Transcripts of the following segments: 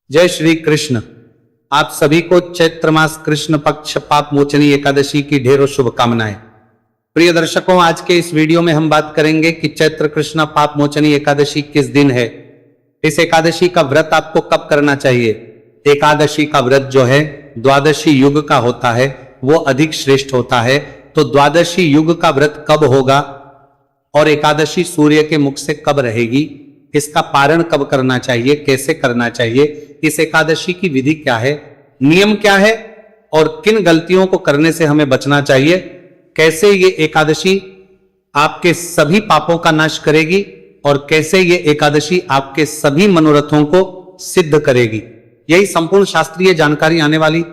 जय श्री कृष्ण। आप सभी को चैत्र मास कृष्ण पक्ष पाप मोचनी एकादशी की ढेरों शुभकामनाएं। प्रिय दर्शकों, आज के इस वीडियो में हम बात करेंगे कि चैत्र कृष्ण पाप मोचनी एकादशी किस दिन है। इस एकादशी का व्रत आपको कब करना चाहिए। एकादशी का व्रत जो है द्वादशी युग का होता है, वो अधिक श्रेष्ठ होता है। तो द्वादशी युग का व्रत कब होगा और एकादशी सूर्य के मुख से कब रहेगी, इसका पारण कब करना चाहिए, कैसे करना चाहिए, इस एकादशी की विधि क्या है, नियम क्या है और किन गलतियों को करने से हमें बचना चाहिए, कैसे ये एकादशी आपके सभी पापों का नाश करेगी और कैसे ये एकादशी आपके सभी मनोरथों को सिद्ध करेगी, यही संपूर्ण शास्त्रीय जानकारी आने वाली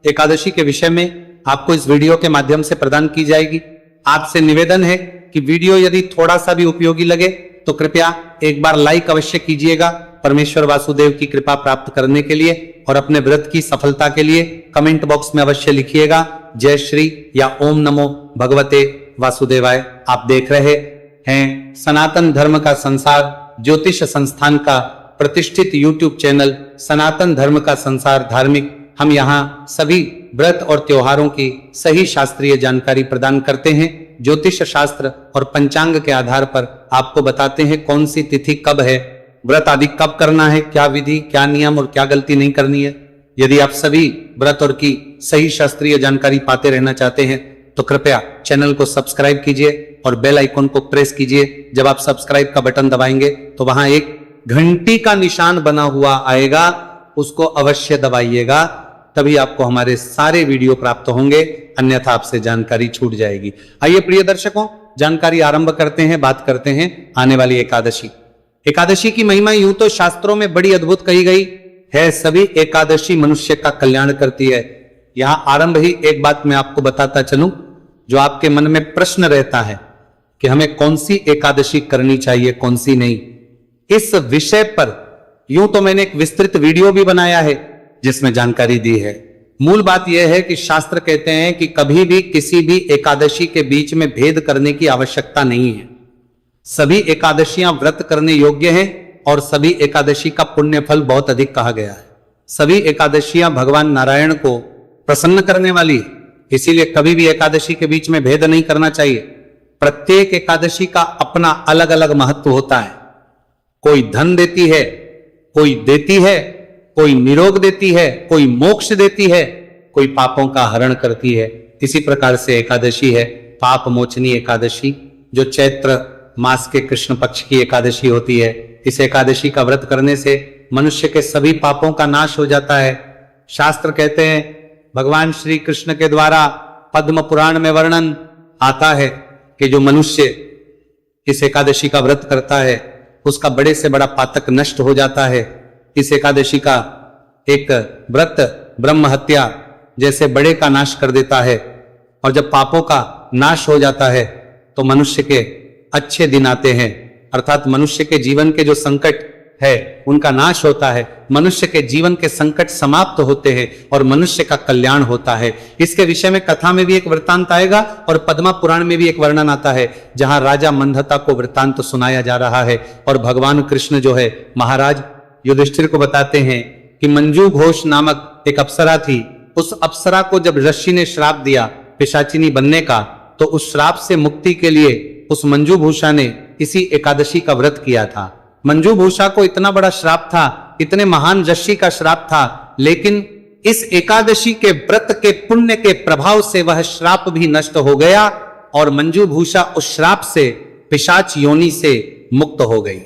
एकादशी के विषय में आपको इस वीडियो के माध्यम से प्रदान की जाएगी। आपसे निवेदन है कि वीडियो यदि थोड़ा सा भी उपयोगी लगे तो कृपया एक बार लाइक अवश्य कीजिएगा। परमेश्वर वासुदेव की कृपा प्राप्त करने के लिए और अपने व्रत की सफलता के लिए कमेंट बॉक्स में अवश्य लिखिएगा जय श्री या ओम नमो भगवते वासुदेवाय। आप देख रहे हैं सनातन धर्म का संसार ज्योतिष संस्थान का प्रतिष्ठित यूट्यूब चैनल सनातन धर्म का संसार धार्मिक। हम यहाँ सभी व्रत और त्योहारों की सही शास्त्रीय जानकारी प्रदान करते हैं। ज्योतिष शास्त्र और पंचांग के आधार पर आपको बताते हैं कौन सी तिथि कब है, व्रत आदि कब करना है, क्या विधि, क्या नियम और क्या गलती नहीं करनी है। यदि आप सभी व्रत और की सही शास्त्रीय जानकारी पाते रहना चाहते हैं तो कृपया चैनल को सब्सक्राइब कीजिए और बेल आइकन को प्रेस कीजिए। जब आप सब्सक्राइब का बटन दबाएंगे तो वहां एक घंटी का निशान बना हुआ आएगा, उसको अवश्य दबाइएगा, तभी आपको हमारे सारे वीडियो प्राप्त होंगे, अन्यथा आपसे जानकारी छूट जाएगी। आइए प्रिय दर्शकों, जानकारी आरंभ करते हैं, बात करते हैं आने वाली एकादशी। एकादशी की महिमा यूं तो शास्त्रों में बड़ी अद्भुत कही गई है। सभी एकादशी मनुष्य का कल्याण करती है। यहां आरंभ ही एक बात मैं आपको बताता चलूं जो आपके मन में प्रश्न रहता है कि हमें कौन सी एकादशी करनी चाहिए, कौन सी नहीं। इस विषय पर यूं तो मैंने एक विस्तृत वीडियो भी बनाया है जिसमें जानकारी दी है। मूल बात यह है कि शास्त्र कहते हैं कि कभी भी किसी भी एकादशी के बीच में भेद करने की आवश्यकता नहीं है। सभी एकादशियां व्रत करने योग्य हैं और सभी एकादशी का पुण्य फल बहुत अधिक कहा गया है। सभी एकादशियां भगवान नारायण को प्रसन्न करने वाली है, इसीलिए कभी भी एकादशी के बीच में भेद नहीं करना चाहिए। प्रत्येक एकादशी का अपना अलग अलग महत्व होता है। कोई धन देती है, कोई देती है, कोई निरोग देती है, कोई मोक्ष देती है, कोई पापों का हरण करती है। इसी प्रकार से एकादशी है पाप मोचनी एकादशी, जो चैत्र मास के कृष्ण पक्ष की एकादशी होती है। इस एकादशी का व्रत करने से मनुष्य के सभी पापों का नाश हो जाता है। शास्त्र कहते हैं, भगवान श्री कृष्ण के द्वारा पद्म पुराण में वर्णन आता है कि जो मनुष्य इस एकादशी का व्रत करता है उसका बड़े से बड़ा पातक नष्ट हो जाता है। इस एकादशी का एक व्रत ब्रह्म हत्या जैसे बड़े का नाश कर देता है, और जब पापों का नाश हो जाता है तो मनुष्य के अच्छे दिन आते हैं, अर्थात मनुष्य के जीवन के जो संकट है उनका नाश होता है, मनुष्य के जीवन के संकट समाप्त होते हैं और मनुष्य का कल्याण होता है। इसके विषय में कथा में भी एक वृत्तांत आएगा और पद्मा पुराण में भी एक वर्णन आता है जहां राजा मंदता को वृत्तांत सुनाया जा रहा है और भगवान कृष्ण जो है महाराज युधिष्ठिर को बताते हैं कि मंजू घोष नामक एक अप्सरा थी। उस अप्सरा को जब ऋषि ने श्राप दिया पिशाचिनी बनने का, तो उस श्राप से मुक्ति के लिए उस मंजू भूषा ने इसी एकादशी का व्रत किया था। मंजू भूषा को इतना बड़ा श्राप था, इतने महान ऋषि का श्राप था, लेकिन इस एकादशी के व्रत के पुण्य के प्रभाव से वह श्राप भी नष्ट हो गया और मंजू भूषा उस श्राप से पिशाच योनि से मुक्त हो गई।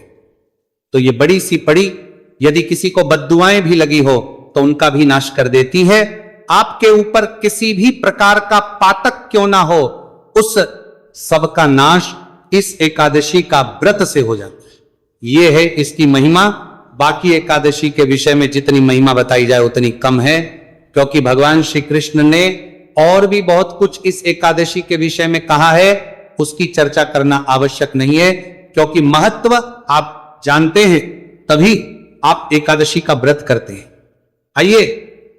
तो ये बड़ी सी पड़ी, यदि किसी को बद्दुआएं भी लगी हो तो उनका भी नाश कर देती है। आपके ऊपर किसी भी प्रकार का पातक क्यों ना हो, उस सब का नाश इस एकादशी का व्रत से हो जाता है। यह है इसकी महिमा। बाकी एकादशी के विषय में जितनी महिमा बताई जाए उतनी कम है, क्योंकि भगवान श्री कृष्ण ने और भी बहुत कुछ इस एकादशी के विषय में कहा है, उसकी चर्चा करना आवश्यक नहीं है, क्योंकि महत्व आप जानते हैं तभी आप एकादशी का व्रत करते हैं। आइए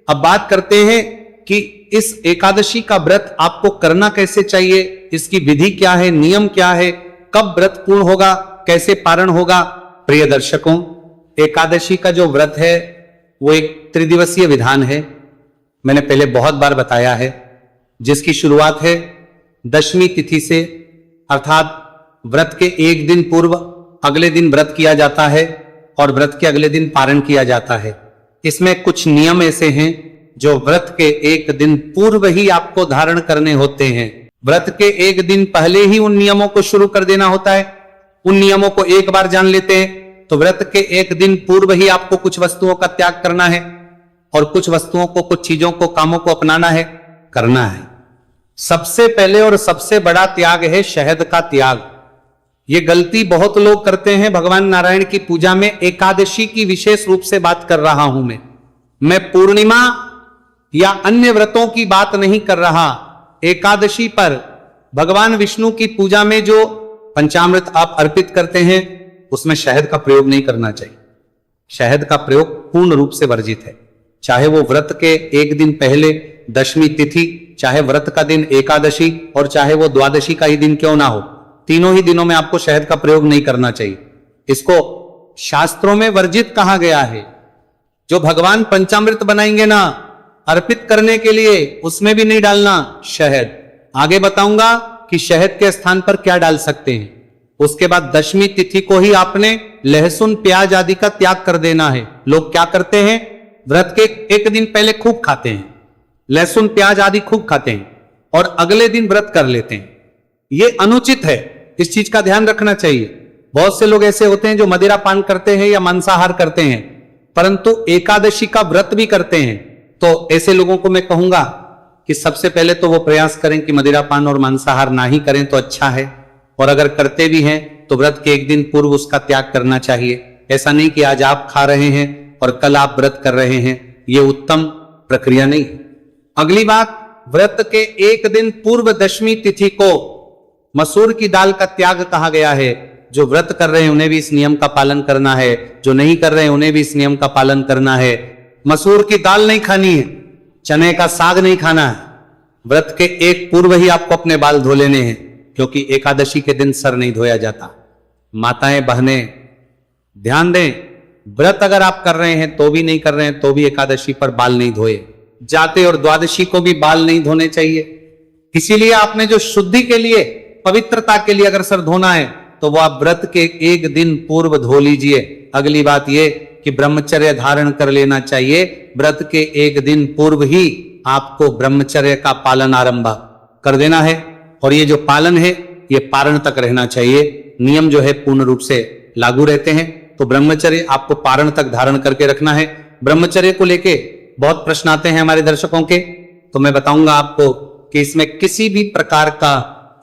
अब बात करते हैं कि इस एकादशी का व्रत आपको करना कैसे चाहिए, इसकी विधि क्या है, नियम क्या है, कब व्रत पूर्ण होगा, कैसे पारण होगा। प्रिय दर्शकों, एकादशी का जो व्रत है वो एक त्रिदिवसीय विधान है, मैंने पहले बहुत बार बताया है, जिसकी शुरुआत है दशमी तिथि से, अर्थात व्रत के एक दिन पूर्व अगले दिन व्रत किया जाता है और व्रत के अगले दिन पारण किया जाता है। इसमें कुछ नियम ऐसे हैं जो व्रत के एक दिन पूर्व ही आपको धारण करने होते हैं। व्रत के एक दिन पहले ही उन नियमों को शुरू कर देना होता है। उन नियमों को एक बार जान लेते हैं तो व्रत के एक दिन पूर्व ही आपको कुछ वस्तुओं का त्याग करना है और कुछ वस्तुओं को, कुछ चीजों को, कामों को अपनाना है, करना है। सबसे पहले और सबसे बड़ा त्याग है शहद का त्याग। ये गलती बहुत लोग करते हैं। भगवान नारायण की पूजा में एकादशी की विशेष रूप से बात कर रहा हूं मैं पूर्णिमा या अन्य व्रतों की बात नहीं कर रहा। एकादशी पर भगवान विष्णु की पूजा में जो पंचामृत आप अर्पित करते हैं उसमें शहद का प्रयोग नहीं करना चाहिए। शहद का प्रयोग पूर्ण रूप से वर्जित है। चाहे वो व्रत के एक दिन पहले दशमी तिथि, चाहे व्रत का दिन एकादशी और चाहे वो द्वादशी का ही दिन क्यों ना हो, तीनों ही दिनों में आपको शहद का प्रयोग नहीं करना चाहिए। इसको शास्त्रों में वर्जित कहा गया है। जो भगवान पंचामृत बनाएंगे ना अर्पित करने के लिए, उसमें भी नहीं डालना शहद। आगे बताऊंगा कि शहद के स्थान पर क्या डाल सकते हैं। उसके बाद दशमी तिथि को ही आपने लहसुन प्याज आदि का त्याग कर देना है। लोग क्या करते हैं, व्रत के एक दिन पहले खूब खाते हैं, लहसुन प्याज आदि खूब खाते हैं और अगले दिन व्रत कर लेते हैं। यह अनुचित है, इस चीज का ध्यान रखना चाहिए। बहुत से लोग ऐसे होते हैं जो मदिरा पान करते हैं या मांसाहार करते हैं परंतु एकादशी का व्रत भी करते हैं। तो ऐसे लोगों को मैं कहूंगा कि सबसे पहले तो वो प्रयास करें कि मदिरा पान और मांसाहार ना ही करें तो अच्छा है, और अगर करते भी हैं तो व्रत के एक दिन पूर्व उसका त्याग करना चाहिए। ऐसा नहीं कि आज आप खा रहे हैं और कल आप व्रत कर रहे हैं, यह उत्तम प्रक्रिया नहीं। अगली बात, व्रत के एक दिन पूर्व दशमी तिथि को मसूर की दाल का त्याग कहा गया है। जो व्रत कर रहे हैं उन्हें भी इस नियम का पालन करना है, जो नहीं कर रहे हैं उन्हें भी इस नियम का पालन करना है। मसूर की दाल नहीं खानी है, चने का साग नहीं खाना है। व्रत के एक पूर्व ही आपको अपने बाल धो लेने हैं, क्योंकि एकादशी के दिन सर नहीं धोया जाता। माताएं बहनें ध्यान दें, व्रत अगर आप कर रहे हैं तो भी नहीं कर रहे हैं तो भी एकादशी पर बाल नहीं धोए जाते और द्वादशी को भी बाल नहीं धोने चाहिए। इसीलिए आपने जो शुद्धि के लिए, पवित्रता के लिए अगर सर धोना है तो वो आप व्रत के एक दिन पूर्व धो लीजिए। अगली बात ये कि ब्रह्मचर्य धारण कर लेना चाहिए। व्रत के एक दिन पूर्व ही आपको ब्रह्मचर्य का पालन आरंभ कर देना है और ये जो पालन है ये पारण तक रहना चाहिए। नियम जो है पूर्ण रूप से लागू रहते हैं, तो ब्रह्मचर्य आपको पारण तक धारण करके रखना है। ब्रह्मचर्य को लेके बहुत प्रश्न आते हैं हमारे दर्शकों के, तो मैं बताऊंगा आपको कि इसमें किसी भी प्रकार का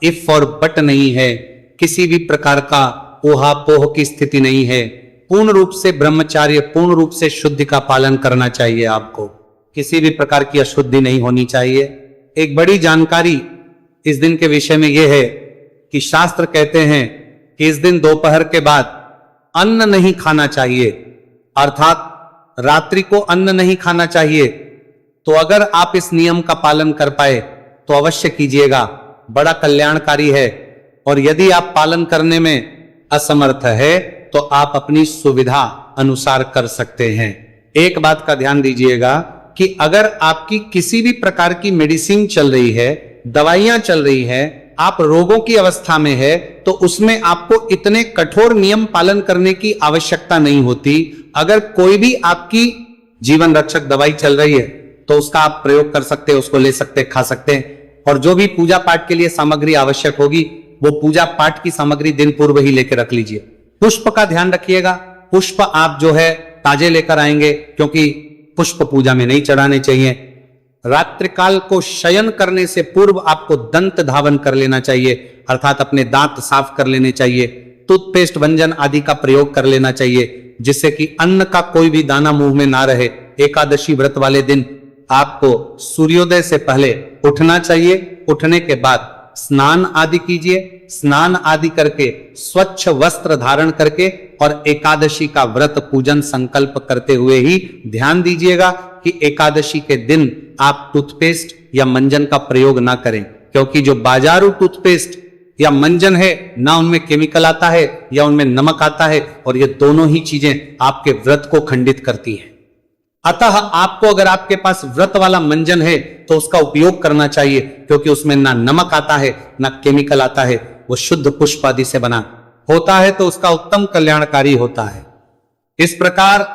इफ और बट नहीं है, किसी भी प्रकार का ऊहापोह की स्थिति नहीं है। पूर्ण रूप से ब्रह्मचर्य, पूर्ण रूप से शुद्धि का पालन करना चाहिए। आपको किसी भी प्रकार की अशुद्धि नहीं होनी चाहिए। एक बड़ी जानकारी इस दिन के विषय में यह है कि शास्त्र कहते हैं कि इस दिन दोपहर के बाद अन्न नहीं खाना चाहिए, अर्थात रात्रि को अन्न नहीं खाना चाहिए। तो अगर आप इस नियम का पालन कर पाए तो अवश्य कीजिएगा, बड़ा कल्याणकारी है। और यदि आप पालन करने में असमर्थ है तो आप अपनी सुविधा अनुसार कर सकते हैं। एक बात का ध्यान दीजिएगा कि अगर आपकी किसी भी प्रकार की मेडिसिन चल रही है, दवाइयां चल रही है, आप रोगों की अवस्था में है, तो उसमें आपको इतने कठोर नियम पालन करने की आवश्यकता नहीं होती। अगर कोई भी आपकी जीवन रक्षक दवाई चल रही है तो उसका आप प्रयोग कर सकते हैं, उसको ले सकते, खा सकते हैं। और जो भी पूजा पाठ के लिए सामग्री आवश्यक होगी वो पूजा पाठ की सामग्री दिन पूर्व ही लेकर रख लीजिए। पुष्प का ध्यान रखिएगा, पुष्प आप जो है ताजे लेकर आएंगे, क्योंकि पुष्प पूजा में नहीं चढ़ाने चाहिए। रात्रिकाल को शयन करने से पूर्व आपको दंत धावन कर लेना चाहिए, अर्थात अपने दांत साफ कर लेने चाहिए। टूथपेस्ट, व्यंजन आदि का प्रयोग कर लेना चाहिए, जिससे कि अन्न का कोई भी दाना मुंह में ना रहे। एकादशी व्रत वाले दिन आपको सूर्योदय से पहले उठना चाहिए। उठने के बाद स्नान आदि कीजिए, स्नान आदि करके स्वच्छ वस्त्र धारण करके और एकादशी का व्रत पूजन संकल्प करते हुए ही ध्यान दीजिएगा कि एकादशी के दिन आप टूथपेस्ट या मंजन का प्रयोग ना करें, क्योंकि जो बाजारू टूथपेस्ट या मंजन है ना उनमें केमिकल आता है या उनमें नमक आता है, और ये दोनों ही चीजें आपके व्रत को खंडित करती हैं। अतः आपको अगर आपके पास व्रत वाला मंजन है तो उसका उपयोग करना चाहिए, क्योंकि उसमें ना नमक आता है ना केमिकल आता है, वो शुद्ध पुष्प आदि से बना होता है, तो उसका उत्तम कल्याणकारी होता है। इस प्रकार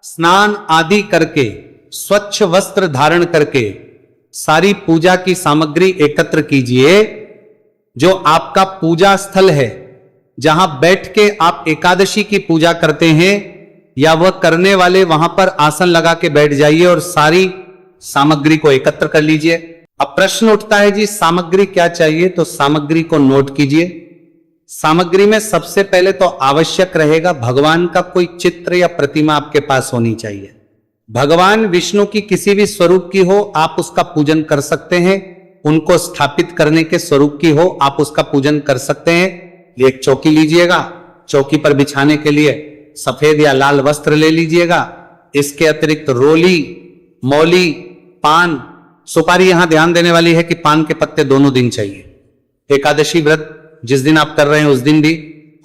स्नान आदि करके स्वच्छ वस्त्र धारण करके सारी पूजा की सामग्री एकत्र कीजिए। जो आपका पूजा स्थल है, जहां बैठ के आप एकादशी की पूजा करते हैं, या वह करने वाले वहां पर आसन लगा के बैठ जाइए और सारी सामग्री को एकत्र कर लीजिए। अब प्रश्न उठता है जी सामग्री क्या चाहिए, तो सामग्री को नोट कीजिए। सामग्री में सबसे पहले तो आवश्यक रहेगा भगवान का कोई चित्र या प्रतिमा आपके पास होनी चाहिए। भगवान विष्णु की किसी भी स्वरूप की हो, आप उसका पूजन कर सकते हैं। उनको स्थापित करने के स्वरूप की हो, आप उसका पूजन कर सकते हैं। एक चौकी लीजिएगा, चौकी पर बिछाने के लिए सफेद या लाल वस्त्र ले लीजिएगा। इसके अतिरिक्त रोली, मौली, पान, सुपारी। यहां ध्यान देने वाली है कि पान के पत्ते दोनों दिन चाहिए। एकादशी व्रत जिस दिन आप कर रहे हैं उस दिन भी,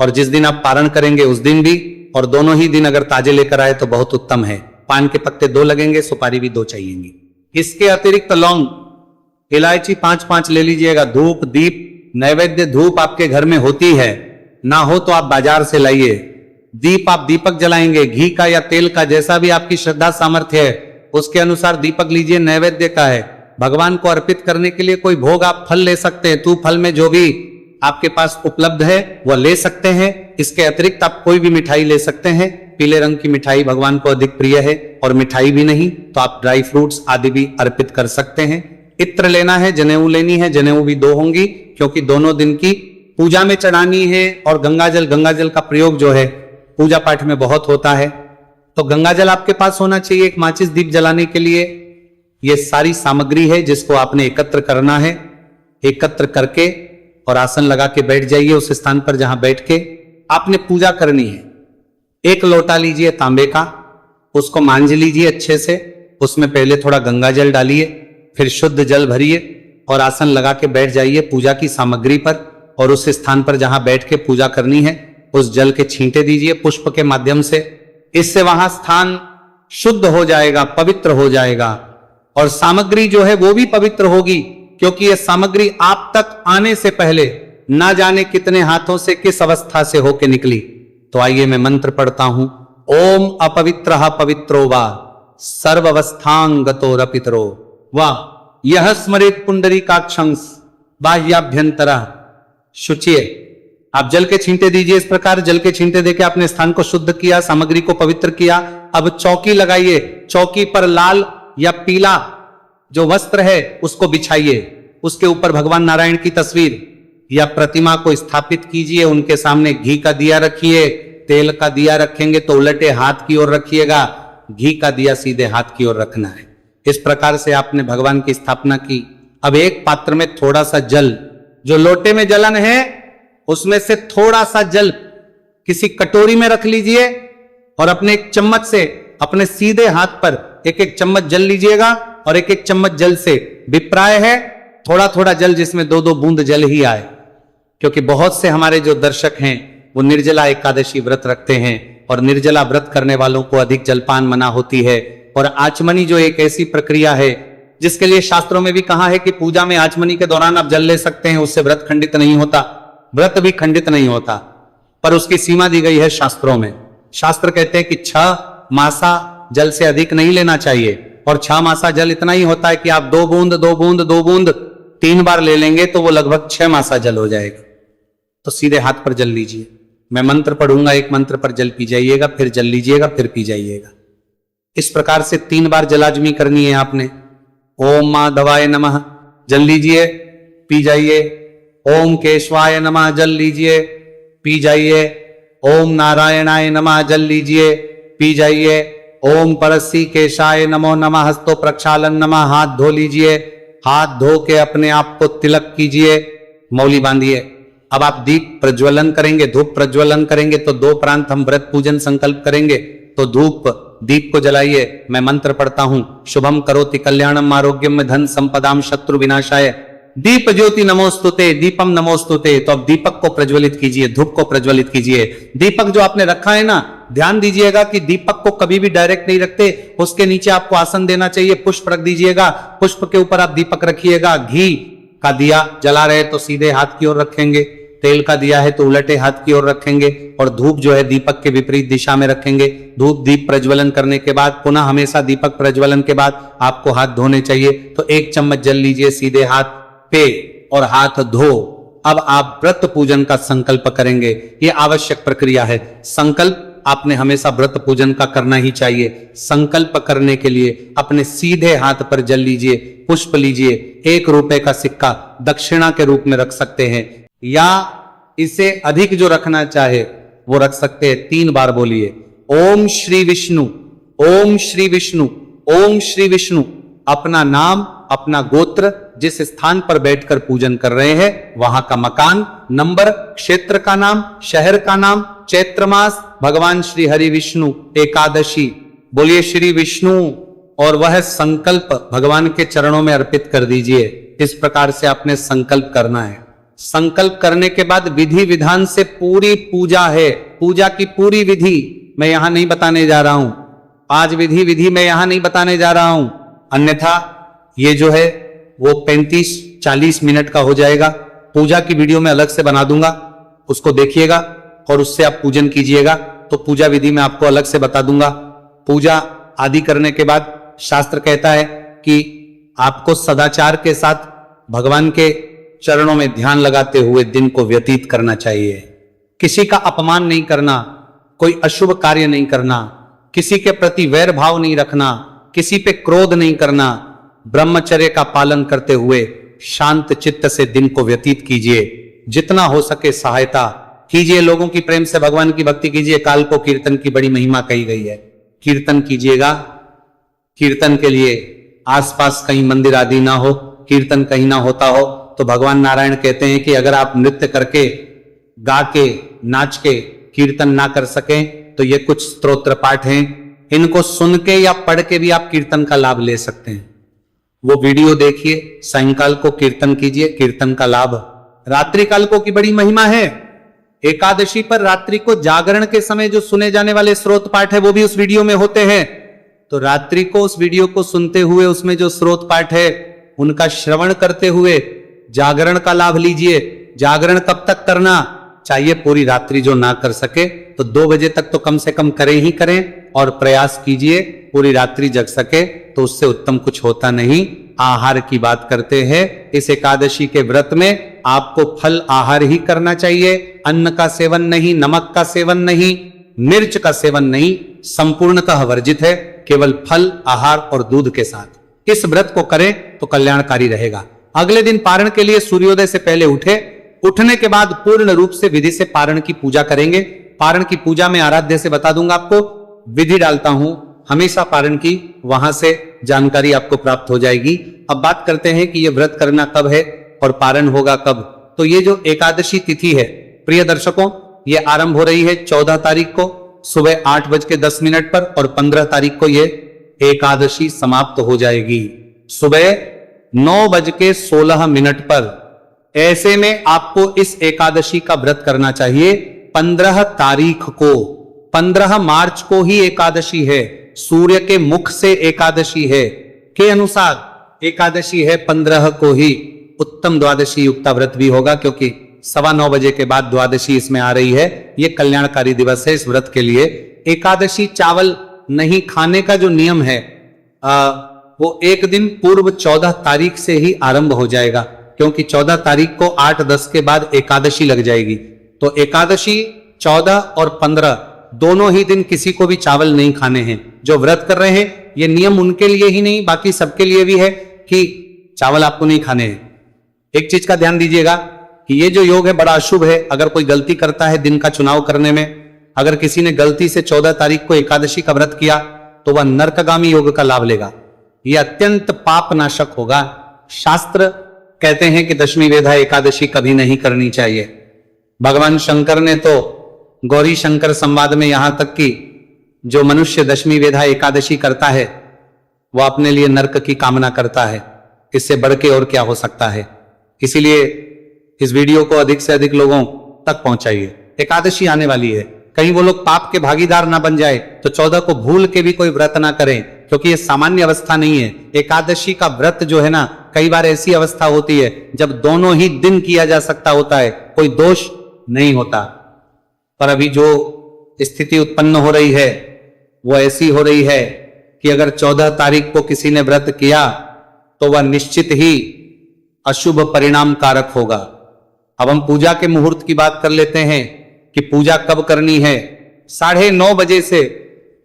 और जिस दिन आप पारण करेंगे उस दिन भी, और दोनों ही दिन अगर ताजे लेकर आए तो बहुत उत्तम है। पान के पत्ते 2 लगेंगे, सुपारी भी 2 चाहिएंगी। इसके अतिरिक्त लौंग, इलायची 5-5 ले लीजिएगा। धूप, दीप, नैवेद्य धूप आपके घर में होती है, ना हो तो आप बाजार से लाइए। दीप आप दीपक जलाएंगे, घी का या तेल का, जैसा भी आपकी श्रद्धा सामर्थ्य है उसके अनुसार दीपक लीजिए। नैवेद्य का है, भगवान को अर्पित करने के लिए कोई भोग आप फल ले सकते हैं। तू फल में जो भी आपके पास उपलब्ध है वह ले सकते हैं। इसके अतिरिक्त आप कोई भी मिठाई ले सकते हैं। पीले रंग की मिठाई भगवान को अधिक प्रिय है, और मिठाई भी नहीं तो आप ड्राई फ्रूट्स आदि भी अर्पित कर सकते हैं। इत्र लेना है, जनेऊ लेनी है, जनेऊ भी 2 होंगी, क्योंकि दोनों दिन की पूजा में चढ़ानी है। और गंगाजल का प्रयोग जो है पूजा पाठ में बहुत होता है, तो गंगाजल आपके पास होना चाहिए। एक माचिस दीप जलाने के लिए यह सारी सामग्री है जिसको आपने एकत्र करना है। एकत्र करके और आसन लगा के बैठ जाइए उस स्थान पर जहां बैठ के आपने पूजा करनी है। एक लोटा लीजिए तांबे का, उसको मांझ लीजिए अच्छे से। उसमें पहले थोड़ा गंगाजल डालिए, फिर शुद्ध जल भरिए और आसन लगा के बैठ जाइए पूजा की सामग्री पर। और उस स्थान पर जहां बैठ के पूजा करनी है उस जल के छींटे दीजिए पुष्प के माध्यम से। इससे वहां स्थान शुद्ध हो जाएगा, पवित्र हो जाएगा, और सामग्री जो है वो भी पवित्र होगी, क्योंकि यह सामग्री आप तक आने से पहले ना जाने कितने हाथों से, किस अवस्था से होके निकली। तो आइए मैं मंत्र पढ़ता हूं। ओम अपवित्रः पवित्रो वा सर्वावस्थांगतो रपितरो वा यह स्मरेत पुंडरीकाक्षं बाह्याभ्यंतरः शुचिये। आप जल के छींटे दीजिए। इस प्रकार जल के छींटे देके आपने स्थान को शुद्ध किया, सामग्री को पवित्र किया। अब चौकी लगाइए, चौकी पर लाल या पीला जो वस्त्र है उसको बिछाइए। उसके ऊपर भगवान नारायण की तस्वीर या प्रतिमा को स्थापित कीजिए। उनके सामने घी का दिया रखिए। तेल का दिया रखेंगे तो उलटे हाथ की ओर रखिएगा, घी का दिया सीधे हाथ की ओर रखना है। इस प्रकार से आपने भगवान की स्थापना की। अब एक पात्र में थोड़ा सा जल, जो लोटे में जलन है उसमें से थोड़ा सा जल किसी कटोरी में रख लीजिए, और अपने एक चम्मच से अपने सीधे हाथ पर एक एक चम्मच जल लीजिएगा, और एक एक चम्मच जल से विप्राय है थोड़ा थोड़ा जल, जिसमें 2-2 बूंद जल ही आए। क्योंकि बहुत से हमारे जो दर्शक हैं वो निर्जला एकादशी व्रत रखते हैं, और निर्जला व्रत करने वालों को अधिक जलपान मना होती है। और आचमनी जो एक ऐसी प्रक्रिया है जिसके लिए शास्त्रों में भी कहा है कि पूजा में आचमनी के दौरान आप जल ले सकते हैं, उससे व्रत खंडित नहीं होता, व्रत भी खंडित नहीं होता, पर उसकी सीमा दी गई है शास्त्रों में। शास्त्र कहते हैं कि 6 मासा जल से अधिक नहीं लेना चाहिए, और 6 मासा जल इतना ही होता है कि आप 2 बूंद 2 बूंद 2 बूंद 3 बार ले लेंगे तो वो लगभग 6 मासा जल हो जाएगा। तो सीधे हाथ पर जल लीजिए। मैं मंत्र पढ़ूंगा, एक मंत्र पर जल पी जाइएगा, फिर जल लीजिएगा, फिर पी जाइएगा। इस प्रकार से 3 बार जलाजमी करनी है आपने। ओम माधवाय नमः जल लीजिए, पी जाइए। ओम केशवाय नमः जल लीजिए, पी जाइए। ओम नारायणाय नमः जल लीजिए, पी जाइए। ओम परस्सी केशाय नमो नमः हस्तो प्रक्षालन नमः हाथ धो लीजिए। हाथ धो के अपने आप को तिलक कीजिए, मौली बांधिए। अब आप दीप प्रज्वलन करेंगे, धूप प्रज्वलन करेंगे, तो 2 प्रांत हम व्रत पूजन संकल्प करेंगे। तो धूप दीप को जलाइए। मैं मंत्र पढ़ता हूं। शुभम करोति कल्याणम आरोग्यम धन संपदाम शत्रु विनाशाय दीप ज्योति नमोस्तुते दीपम नमोस्तुते। तो अब दीपक को प्रज्वलित कीजिए, धूप को प्रज्वलित कीजिए। दीपक जो आपने रखा है ना, ध्यान दीजिएगा कि दीपक को कभी भी डायरेक्ट नहीं रखते, उसके नीचे आपको आसन देना चाहिए, पुष्प रख दीजिएगा, पुष्प के ऊपर आप दीपक रखिएगा। घी का दिया जला रहे तो सीधे हाथ की ओर रखेंगे, तेल का दिया है तो उलटे हाथ की ओर रखेंगे, और धूप जो है दीपक के विपरीत दिशा में रखेंगे। धूप दीप प्रज्वलन करने के बाद पुनः हमेशा दीपक प्रज्वलन के बाद आपको हाथ धोने चाहिए। तो 1 चम्मच जल लीजिए सीधे हाथ पे और हाथ धो। अब आप व्रत पूजन का संकल्प करेंगे, ये आवश्यक प्रक्रिया है। संकल्प आपने हमेशा व्रत पूजन का करना ही चाहिए। संकल्प करने के लिए अपने सीधे हाथ पर जल लीजिए, पुष्प लीजिए, 1 रुपए का सिक्का दक्षिणा के रूप में रख सकते हैं, या इसे अधिक जो रखना चाहे वो रख सकते हैं। 3 बार बोलिए ओम श्री विष्णु, ओम श्री विष्णु, ओम श्री विष्णु। अपना नाम, अपना गोत्र, जिस स्थान पर बैठकर पूजन कर रहे हैं वहां का मकान नंबर, क्षेत्र का नाम, शहर का नाम, चैत्र मास, भगवान श्री हरि विष्णु एकादशी, बोलिए श्री विष्णु, और वह संकल्प भगवान के चरणों में अर्पित कर दीजिए। इस प्रकार से आपने संकल्प करना है। संकल्प करने के बाद विधि विधान से पूरी पूजा है। पूजा की पूरी विधि मैं यहां नहीं बताने जा रहा हूं, आज विधि मैं यहां नहीं बताने जा रहा हूं, अन्यथा ये जो है वो 35-40 मिनट का हो जाएगा। पूजा की वीडियो में अलग से बना दूंगा, उसको देखिएगा और उससे आप पूजन कीजिएगा। तो पूजा विधि में आपको अलग से बता दूंगा। पूजा आदि करने के बाद शास्त्र कहता है कि आपको सदाचार के साथ भगवान के चरणों में ध्यान लगाते हुए दिन को व्यतीत करना चाहिए। किसी का अपमान नहीं करना, कोई अशुभ कार्य नहीं करना, किसी के प्रति वैर भाव नहीं रखना, किसी पे क्रोध नहीं करना, ब्रह्मचर्य का पालन करते हुए शांत चित्त से दिन को व्यतीत कीजिए। जितना हो सके सहायता कीजिए, लोगों की प्रेम से भगवान की भक्ति कीजिए। काल को कीर्तन की बड़ी महिमा कही गई है, कीर्तन कीजिएगा। कीर्तन के लिए आसपास कहीं मंदिर आदि ना हो, कीर्तन कहीं ना होता हो तो भगवान नारायण कहते हैं कि अगर आप नृत्य करके, गा के, नाच के कीर्तन ना कर सके तो ये कुछ स्तोत्र पाठ हैं, इनको सुन के या पढ़ के भी आप कीर्तन का लाभ ले सकते हैं। वो वीडियो देखिए, सायंकाल को कीर्तन कीजिए, कीर्तन का लाभ। रात्रि काल को की बड़ी महिमा है। एकादशी पर रात्रि को जागरण के समय जो सुने जाने वाले स्रोत पाठ है वो भी उस वीडियो में होते हैं। तो रात्रि को उस वीडियो को सुनते हुए उसमें जो स्रोत पाठ है उनका श्रवण करते हुए जागरण का लाभ लीजिए। जागरण कब तक करना चाहिए? पूरी रात्रि जो ना कर सके तो 2 बजे तक तो कम से कम करें ही करें, और प्रयास कीजिए पूरी रात्रि जग सके, तो उससे उत्तम कुछ होता नहीं। आहार की बात करते हैं, इस एकादशी के व्रत में आपको फल आहार ही करना चाहिए। अन्न का सेवन नहीं, नमक का सेवन नहीं, मिर्च का सेवन नहीं, संपूर्णतः वर्जित है। केवल फल, आहार और दूध के साथ इस व्रत को करें तो कल्याणकारी रहेगा। अगले दिन पारण के लिए सूर्योदय से पहले उठे, उठने के बाद पूर्ण रूप से विधि से पारण की पूजा करेंगे। पारण की पूजा में आराध्य से बता दूंगा, आपको विधि डालता हूं हमेशा पारण की, वहां से जानकारी आपको प्राप्त हो जाएगी। अब बात करते हैं कि यह व्रत करना कब है और पारण होगा कब। तो ये जो एकादशी तिथि है प्रिय दर्शकों, ये आरंभ हो रही है 14 तारीख को सुबह 8:10 पर, और 15 तारीख को ये एकादशी समाप्त हो जाएगी सुबह 9:16 पर। ऐसे में आपको इस एकादशी का व्रत करना चाहिए 15 तारीख को। 15 मार्च को ही एकादशी है, सूर्य के मुख से एकादशी है के अनुसार एकादशी है 15 को ही। उत्तम द्वादशी युक्ता व्रत भी होगा, क्योंकि 9:15 बजे के बाद द्वादशी इसमें आ रही है। यह कल्याणकारी दिवस है इस व्रत के लिए। एकादशी चावल नहीं खाने का जो नियम है वो एक दिन पूर्व 14 तारीख से ही आरंभ हो जाएगा, क्योंकि 14 तारीख को 8-10 के बाद एकादशी लग जाएगी। तो एकादशी 14 और 15 दोनों ही दिन किसी को भी चावल नहीं खाने हैं। जो व्रत कर रहे हैं, ये नियम उनके लिए ही नहीं बाकी सबके लिए भी है कि चावल आपको नहीं खाने हैं। एक चीज का ध्यान दीजिएगा कि ये जो योग है बड़ा अशुभ है। अगर कोई गलती करता है दिन का चुनाव करने में, अगर किसी ने गलती से 14 तारीख को एकादशी का व्रत किया तो वह नरकगामी योग का लाभ लेगा। यह अत्यंत पाप नाशक होगा। शास्त्र कहते हैं कि दशमी वेधा एकादशी कभी नहीं करनी चाहिए। भगवान शंकर ने तो गौरी शंकर संवाद में यहां तक कि जो मनुष्य दशमी वेधा एकादशी करता है वह अपने लिए नरक की कामना करता है। इससे बढ़ के और क्या हो सकता है। इसीलिए इस वीडियो को अधिक से अधिक लोगों तक पहुंचाइए। एकादशी आने वाली है, कहीं वो लोग पाप के भागीदार ना बन जाए, तो 14 को भूल के भी कोई व्रत ना करें, क्योंकि ये सामान्य अवस्था नहीं है। एकादशी का व्रत जो है ना, कई बार ऐसी अवस्था होती है जब दोनों ही दिन किया जा सकता होता है, कोई दोष नहीं होता। पर अभी जो स्थिति उत्पन्न हो रही है वो ऐसी हो रही है कि अगर 14 तारीख को किसी ने व्रत किया तो वह निश्चित ही अशुभ परिणाम कारक होगा। अब हम पूजा के मुहूर्त की बात कर लेते हैं कि पूजा कब करनी है। 9:30 बजे से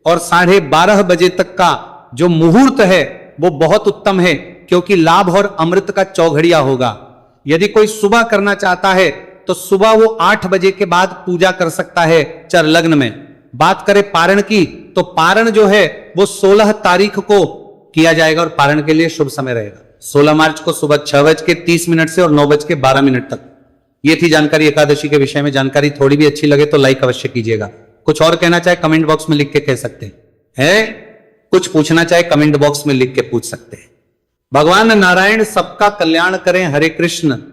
और 12:30 बजे तक का जो मुहूर्त है वो बहुत उत्तम है, क्योंकि लाभ और अमृत का चौघड़िया होगा। यदि कोई सुबह करना चाहता है तो सुबह वो 8 बजे के बाद पूजा कर सकता है चर लग्न में। बात करें पारण की, तो पारण जो है वो 16 तारीख को किया जाएगा और पारण के लिए शुभ समय रहेगा 16 मार्च को सुबह 6:30 से और 9:12 तक। ये थी जानकारी एकादशी के विषय में। जानकारी थोड़ी भी अच्छी लगे तो लाइक अवश्य कीजिएगा। कुछ और कहना चाहे कमेंट बॉक्स में लिख के कह सकते हैं, कुछ पूछना चाहे कमेंट बॉक्स में लिख के पूछ सकते हैं। भगवान नारायण सबका कल्याण करें। हरे कृष्ण।